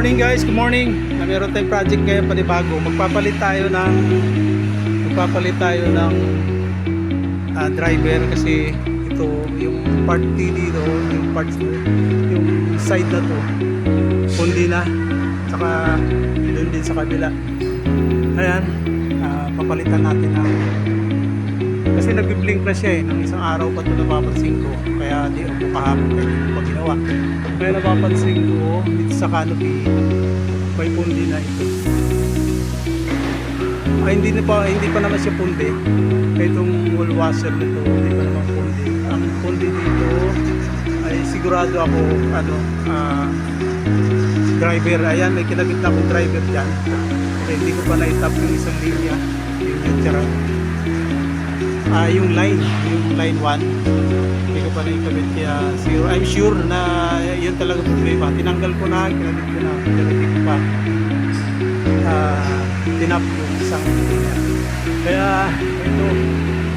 Morning guys, good morning. Meron tayong project ngayon panibago. Magpapalit tayo ng driver kasi ito yung part D dito, yung side na to. Pundi na. Saka doon din sa kabila. Ayan, papalitan natin ng kasi nagbi-blink na siya ng isang araw pa ito napapansin ko. Kaya di ako kahapon kayo pa ginawa. Kaya napapansin ko dito sa canopy may pundi na ito. Hindi pa naman siya pundi. Kaya itong wall washer nito hindi pa naman pundi. Ang pundi dito ay sigurado ako driver. Ayan, may kinabit na akong driver dyan. Kaya hindi ko pa na-tap yung isang linya. Yung line 1 hindi ko pa na-ikabit kaya I'm sure na yun talaga problema. Tinanggal ko na, kinabit ko na, kinabit ko pa tinap yung isang linya. Kaya ito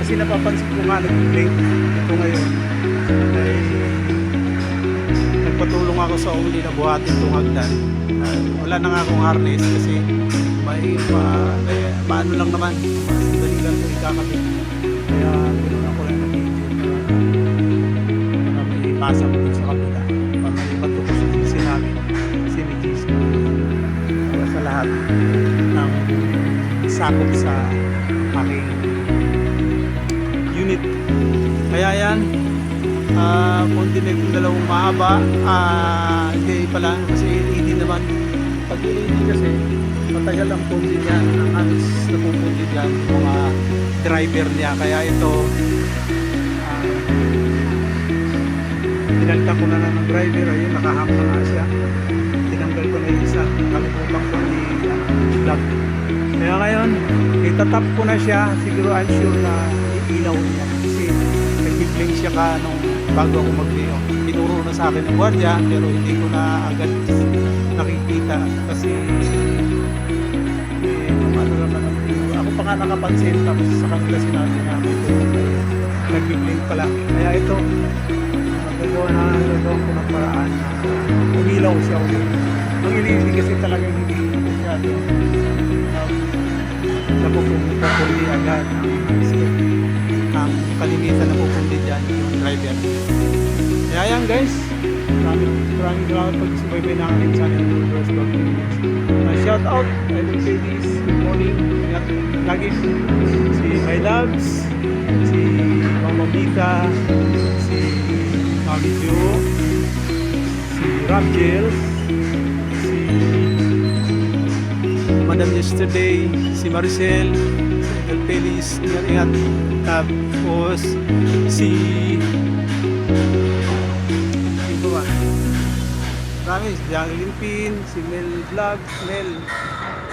kasi napapansin ko nga nag-blink ito ngayon ay nagpatulong ako sa uli na buhatin itong hagdan. Wala na nga akong harness kasi paano lang naman dali lang ito ikakabit. Kaya ganoon ako lang na video para may ipasa mo sa kabila para may matupos yung sinabi kasi may cheese para sa lahat ng sakop sa aking unit. Kaya yan konti na yung dalawang mahaba hindi pala kasi LED naman. Pag LED kasi matagal ang pundi niya, ang anis na pupundi dyan mga driver niya. Kaya ito tinagtan ko na lang ng driver. Ayun, nakahang na nga siya. Tinanggal ko na yung isa, kalimutan ko i-vlog. Kaya ngayon itatap ko na siya. Siguro I'm sure na ilaw niya kasi nag-blink siya nung bago ako mag-video. Tinuro na sa akin ng gwardiya pero hindi ko na agad nakikita kasi ako pa nga nakapansin tapos sa kanila sinabi na ito nag-blink pala. Kaya ito nagagawa ko ng paraan na umilaw siya ulit. Ang ilili kasi talagang hindi masyado napupundi agad ang kalimitan na pupundi dyan yung driver. Kaya yan guys, maraming salamat pag-subaybay na aking channel Woodward's Vlog Videos. Shout out, I will say this, good morning. Lagi si My Loves, si Mama Mita, si Mami Jo, si Rapjel, si Madam Yesterday, si Maricel, si El Pelis, ingat-ingat. Tapos si marami, si Janglin Pin, si Mel Vlog, Mel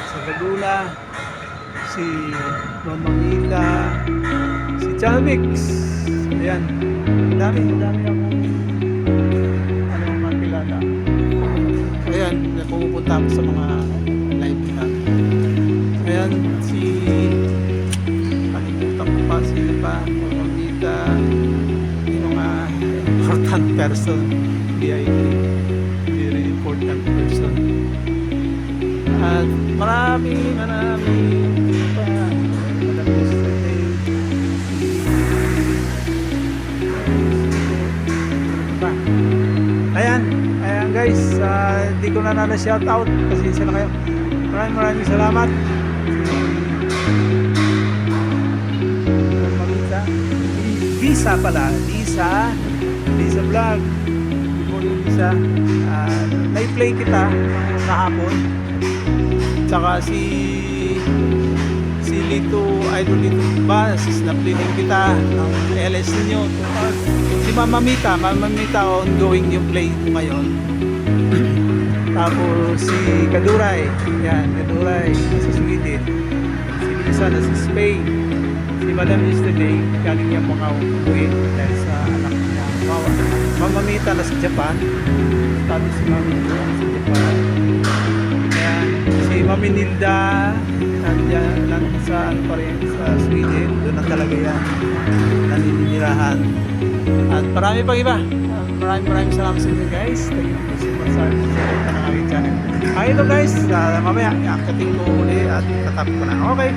sa Laguna, si Mama Mita, si Chalmix. Ayan, dami akong makilala. Ayan, pupunta ako sa mga live na. Ayan, si kalimutan ko pa, sino pa, Mama Mita, yung mga important person, VIP. Important person at marami pa ayan guys, hindi ko na shout out kasi isa na kayo. Maraming salamat. Lisa pala, Lisa Vlog. Isa na-play kita kahapon tsaka si Lito Idol Lito Bas na-play kita ng LS ninyo. Si Mama Mita ongoing yung play ngayon. Tapos si Kaduray nasa Sweden, si Lisa nasa Spain, si Madam Yesterday galing niya mga uwi dahil sa anak niya. Mama Mita nasa Japan, tapos si Mami Jo nasa Japan. Ayan, si Mami Nilda sa Sweden, doon na talaga yan naninirahan. At marami pang iba. maraming salamat sa inyo guys. Thank you so much sa support ng aking channel. Ito guys, mamaya akating ko uli at tatap ko na. Okay.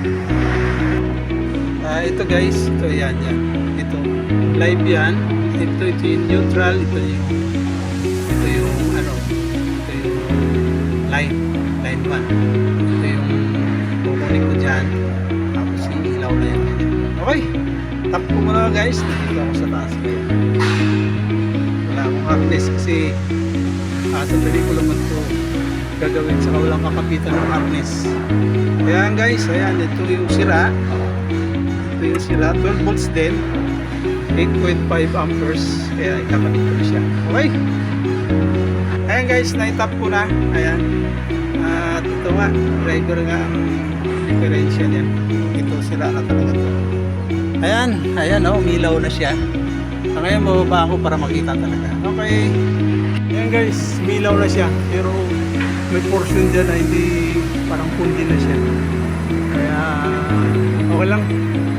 Ito guys, ito yan. Ito, live yan. Ito yung neutral, ito yung line 1. Ito yung kukunin ko dyan. Tapos yung ilaw na yan. Okay. Tap ko muna guys. Dito ako sa taas ngayon. Wala akong harness kasi sandali ko naman ito gagawin sa walang kakapitan ng harness. Ayan guys. Ayan. Ito yung sira. Ito yung sira. 12 volts din. 8.5 amperes. Kaya ikakabit ko na siya. Okay. Ayan guys. Na-tap ko na. Ayan. At ito nga. Driver nga ang differential yan. Ito sira na talaga ito. Ayan umilaw na siya. Ngayon bababa ako para makita talaga. Okay. Ayan guys, umilaw na siya. Pero may portion dyan na hindi parang pundi na siya. Kaya okay lang.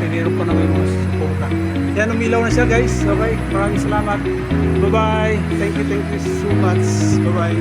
Piniro pa naman yung mga suporta. Ayan, umilaw na siya guys. Okay, maraming salamat. Bye bye. Thank you so much. Bye bye.